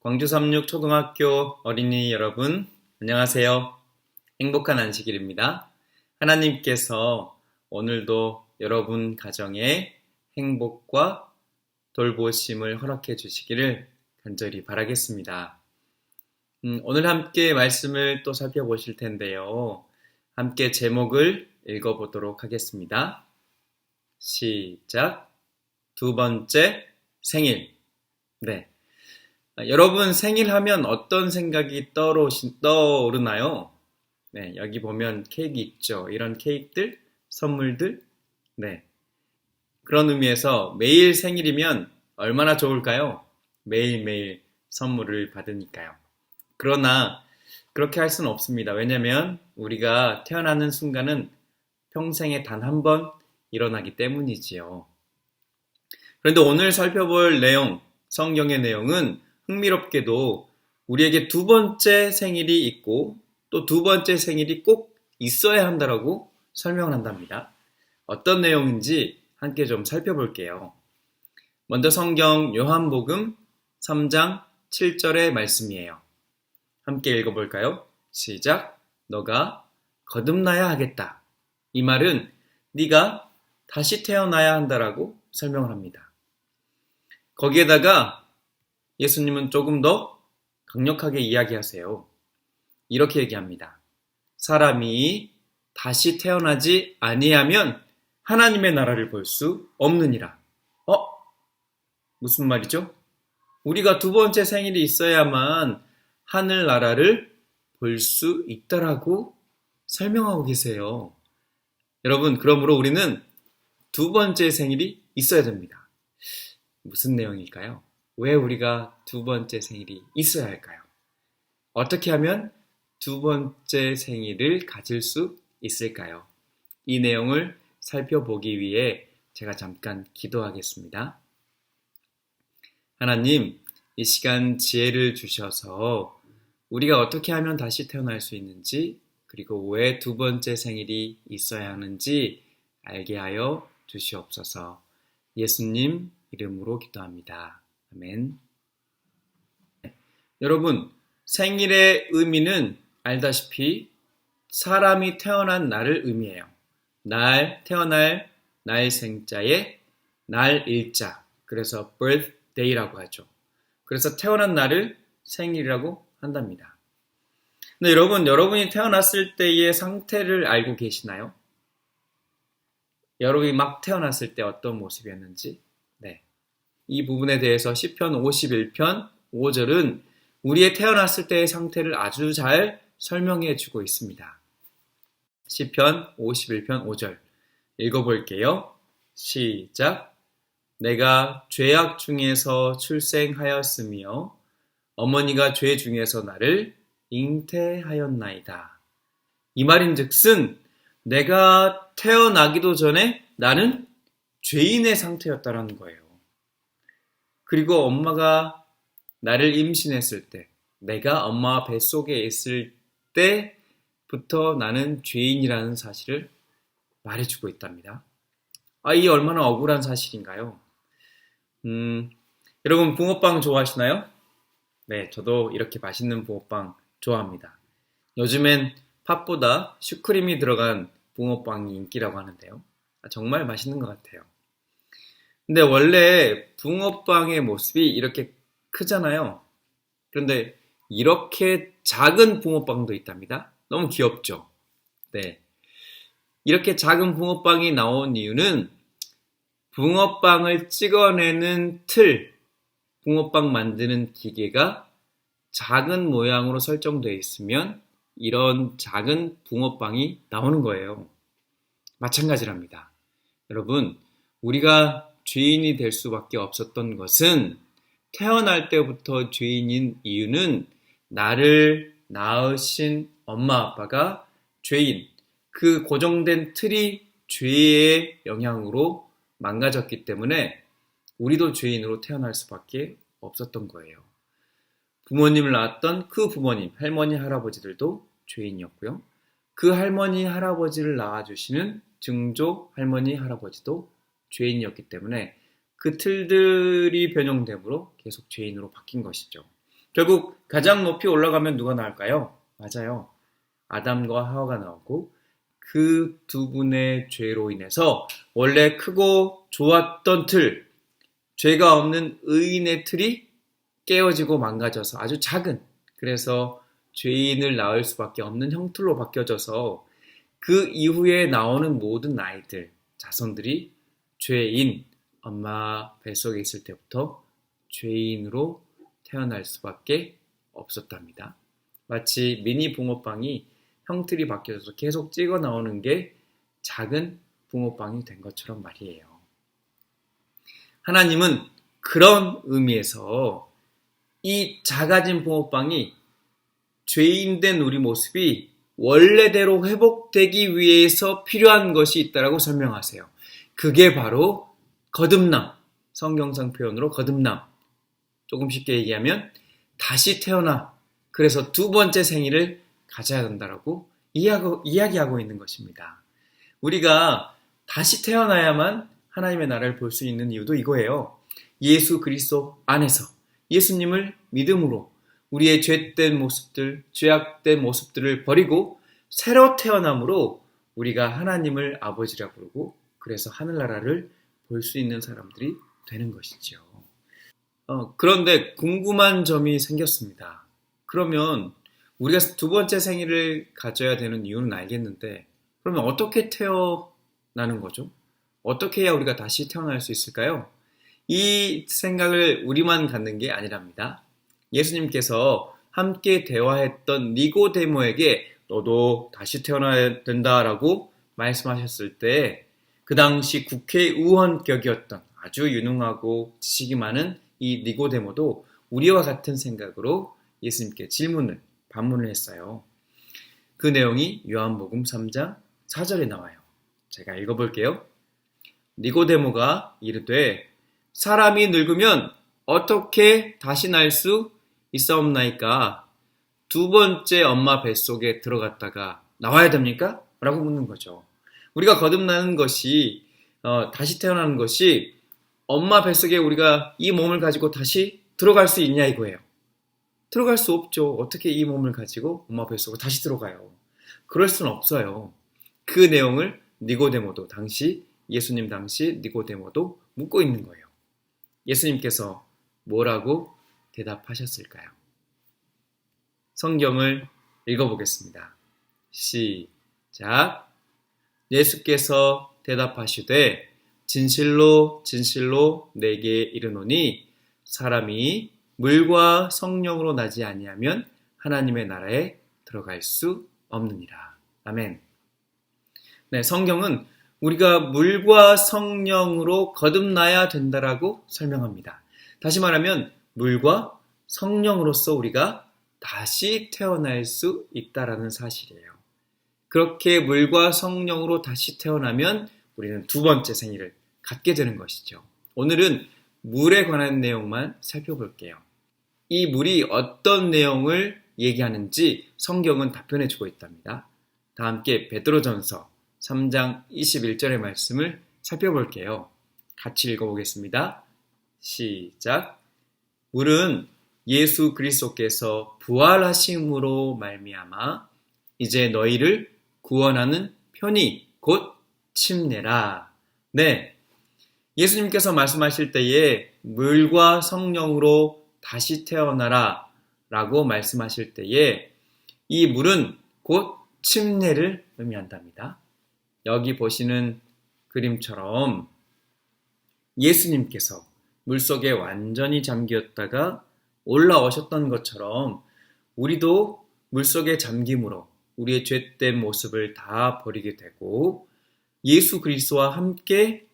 광주 삼육초등학교 어린이 여러분, 안녕하세요. 행복한 안식일입니다. 하나님께서 오늘도 여러분 가정에 행복과 돌보심을 허락해 주시기를 간절히 바라겠습니다. 오늘 함께 말씀을 또 살펴보실 텐데요. 함께 제목을 읽어보도록 하겠습니다. 시작. 두 번째 생일. 네. 여러분 생일하면 어떤 생각이 떠오르나요? 네, 여기 보면 케이크 있죠. 이런 케이크들, 선물들. 네. 그런 의미에서 매일 생일이면 얼마나 좋을까요? 매일매일 선물을 받으니까요. 그러나 그렇게 할 수는 없습니다. 왜냐면 우리가 태어나는 순간은 평생에 단 한 번 일어나기 때문이지요. 그런데 오늘 살펴볼 내용, 성경의 내용은 흥미롭게도 우리에게 두 번째 생일이 있고 또 두 번째 생일이 꼭 있어야 한다라고 설명을 한답니다. 어떤 내용인지 함께 좀 살펴볼게요. 먼저 성경 요한복음 3장 7절의 말씀이에요. 함께 읽어볼까요? 시작. 너가 거듭나야 하겠다. 이 말은 네가 다시 태어나야 한다라고 설명을 합니다. 거기에다가 예수님은 조금 더 강력하게 이야기하세요. 이렇게 얘기합니다. 사람이 다시 태어나지 아니하면 하나님의 나라를 볼 수 없느니라. 무슨 말이죠? 우리가 두 번째 생일이 있어야만 하늘나라를 볼 수 있다라고 설명하고 계세요. 여러분, 그러므로 우리는 두 번째 생일이 있어야 됩니다. 무슨 내용일까요? 왜 우리가 두 번째 생일이 있어야 할까요? 어떻게 하면 두 번째 생일을 가질 수 있을까요? 이 내용을 살펴보기 위해 제가 잠깐 기도하겠습니다. 하나님, 이 시간 지혜를 주셔서 우리가 어떻게 하면 다시 태어날 수 있는지, 그리고 왜 두 번째 생일이 있어야 하는지 알게 하여 주시옵소서. 예수님 이름으로 기도합니다. 아멘. 여러분, 생일의 의미는 알다시피 사람이 태어난 날을 의미해요. 태어날 날 생자의 날 일자. 그래서 birthday라고 하죠. 그래서 태어난 날을 생일이라고 한답니다. 근데 여러분이 태어났을 때의 상태를 알고 계시나요? 여러분이 막 태어났을 때 어떤 모습이었는지? 네. 이 부분에 대해서 시편 51편 5절은 우리의 태어났을 때의 상태를 아주 잘 설명해 주고 있습니다. 시편 51편 5절 읽어볼게요. 시작. 내가 죄악 중에서 출생하였으며 어머니가 죄 중에서 나를 잉태하였나이다. 이 말인즉슨 내가 태어나기도 전에 나는 죄인의 상태였다라는 거예요. 그리고 엄마가 나를 임신했을 때, 내가 엄마 뱃속에 있을 때부터 나는 죄인이라는 사실을 말해주고 있답니다. 이게 얼마나 억울한 사실인가요? 여러분 붕어빵 좋아하시나요? 네, 저도 이렇게 맛있는 붕어빵 좋아합니다. 요즘엔 팥보다 슈크림이 들어간 붕어빵이 인기라고 하는데요. 정말 맛있는 것 같아요. 근데 원래 붕어빵의 모습이 이렇게 크잖아요. 그런데 이렇게 작은 붕어빵도 있답니다. 너무 귀엽죠? 네. 이렇게 작은 붕어빵이 나온 이유는 붕어빵을 찍어내는 붕어빵 만드는 기계가 작은 모양으로 설정되어 있으면 이런 작은 붕어빵이 나오는 거예요. 마찬가지랍니다. 여러분, 우리가 죄인이 될 수밖에 없었던 것은 태어날 때부터 죄인인 이유는 나를 낳으신 엄마 아빠가 죄인, 그 고정된 틀이 죄의 영향으로 망가졌기 때문에 우리도 죄인으로 태어날 수밖에 없었던 거예요. 부모님을 낳았던 그 부모님, 할머니, 할아버지들도 죄인이었고요. 그 할머니, 할아버지를 낳아주시는 증조 할머니, 할아버지도 죄인이었기 때문에 그 틀들이 변형됨으로 계속 죄인으로 바뀐 것이죠. 결국 가장 높이 올라가면 누가 나올까요? 맞아요. 아담과 하와가 나오고 그 두 분의 죄로 인해서 원래 크고 좋았던 틀, 죄가 없는 의인의 틀이 깨어지고 망가져서 아주 작은, 그래서 죄인을 낳을 수밖에 없는 형틀로 바뀌어져서 그 이후에 나오는 모든 아이들, 자손들이 죄인, 엄마 뱃속에 있을 때부터 죄인으로 태어날 수밖에 없었답니다. 마치 미니 붕어빵이 형틀이 바뀌어서 계속 찍어 나오는 게 작은 붕어빵이 된 것처럼 말이에요. 하나님은 그런 의미에서 이 작아진 붕어빵이 죄인된 우리 모습이 원래대로 회복되기 위해서 필요한 것이 있다라고 설명하세요. 그게 바로 거듭남, 성경상 표현으로 거듭남. 조금 쉽게 얘기하면 다시 태어나, 그래서 두 번째 생일을 가져야 된다라고 이야기하고 있는 것입니다. 우리가 다시 태어나야만 하나님의 나라를 볼 수 있는 이유도 이거예요. 예수 그리스도 안에서 예수님을 믿음으로 우리의 죄된 모습들, 죄악된 모습들을 버리고 새로 태어남으로 우리가 하나님을 아버지라 부르고 그래서 하늘나라를 볼 수 있는 사람들이 되는 것이죠. 그런데 궁금한 점이 생겼습니다. 그러면 우리가 두 번째 생일을 가져야 되는 이유는 알겠는데 그러면 어떻게 태어나는 거죠? 어떻게 해야 우리가 다시 태어날 수 있을까요? 이 생각을 우리만 갖는 게 아니랍니다. 예수님께서 함께 대화했던 니고데모에게 너도 다시 태어나야 된다라고 말씀하셨을 때 그 당시 국회의원격이었던 아주 유능하고 지식이 많은 이 니고데모도 우리와 같은 생각으로 예수님께 반문을 했어요. 그 내용이 요한복음 3장 4절에 나와요. 제가 읽어볼게요. 니고데모가 이르되 사람이 늙으면 어떻게 다시 날 수 있사옵나이까? 두 번째 엄마 뱃속에 들어갔다가 나와야 됩니까? 라고 묻는 거죠. 우리가 거듭나는 것이 다시 태어나는 것이 엄마 뱃속에 우리가 이 몸을 가지고 다시 들어갈 수 있냐 이거예요. 들어갈 수 없죠. 어떻게 이 몸을 가지고 엄마 뱃속으로 다시 들어가요? 그럴 수는 없어요. 그 내용을 니고데모도 예수님 당시 니고데모도 묻고 있는 거예요. 예수님께서 뭐라고 대답하셨을까요? 성경을 읽어보겠습니다. 시작. 예수께서 대답하시되 진실로 진실로 내게 이르노니 사람이 물과 성령으로 나지 아니하면 하나님의 나라에 들어갈 수 없느니라. 아멘. 네, 성경은 우리가 물과 성령으로 거듭나야 된다라고 설명합니다. 다시 말하면 물과 성령으로서 우리가 다시 태어날 수 있다라는 사실이에요. 그렇게 물과 성령으로 다시 태어나면 우리는 두 번째 생일을 갖게 되는 것이죠. 오늘은 물에 관한 내용만 살펴볼게요. 이 물이 어떤 내용을 얘기하는지 성경은 답변해주고 있답니다. 다 함께 베드로전서 3장 21절의 말씀을 살펴볼게요. 같이 읽어보겠습니다. 시작. 물은 예수 그리스도께서 부활하심으로 말미암아 이제 너희를 구원하는 편이 곧 침례라. 네, 예수님께서 말씀하실 때에 물과 성령으로 다시 태어나라 라고 말씀하실 때에 이 물은 곧 침례를 의미한답니다. 여기 보시는 그림처럼 예수님께서 물속에 완전히 잠겼다가 올라오셨던 것처럼 우리도 물속에 잠김으로 우리의 죄된 모습을 다 버리게 되고 예수 그리스도와 함께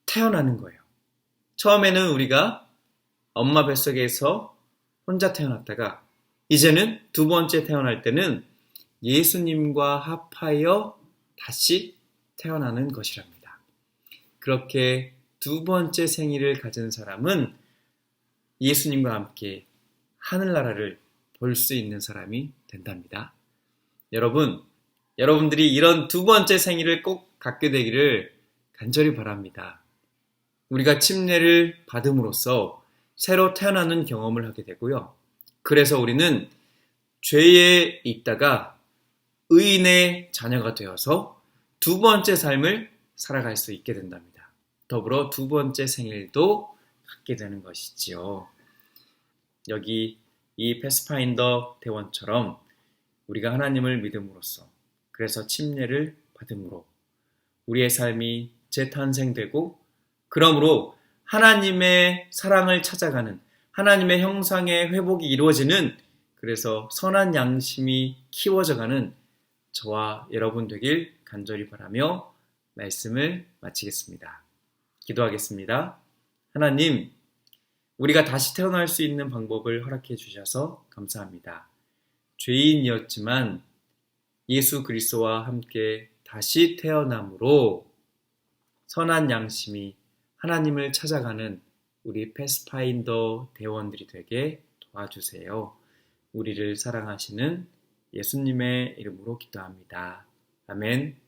태어나는 거예요. 처음에는 우리가 엄마 뱃속에서 혼자 태어났다가 이제는 두 번째 태어날 때는 예수님과 합하여 다시 태어나는 것이랍니다. 그렇게 두 번째 생일을 가진 사람은 예수님과 함께 하늘나라를 볼 수 있는 사람이 된답니다. 여러분들이 이런 두 번째 생일을 꼭 갖게 되기를 간절히 바랍니다. 우리가 침례를 받음으로써 새로 태어나는 경험을 하게 되고요. 그래서 우리는 죄에 있다가 의인의 자녀가 되어서 두 번째 삶을 살아갈 수 있게 된답니다. 더불어 두 번째 생일도 갖게 되는 것이지요. 여기 이 패스파인더 대원처럼 우리가 하나님을 믿음으로써 그래서 침례를 받음으로 우리의 삶이 재탄생되고 그러므로 하나님의 사랑을 찾아가는 하나님의 형상의 회복이 이루어지는 그래서 선한 양심이 키워져가는 저와 여러분 되길 간절히 바라며 말씀을 마치겠습니다. 기도하겠습니다. 하나님, 우리가 다시 태어날 수 있는 방법을 허락해 주셔서 감사합니다. 죄인이었지만 예수 그리스도와 함께 다시 태어남으로 선한 양심이 하나님을 찾아가는 우리 패스파인더 대원들이 되게 도와주세요. 우리를 사랑하시는 예수님의 이름으로 기도합니다. 아멘.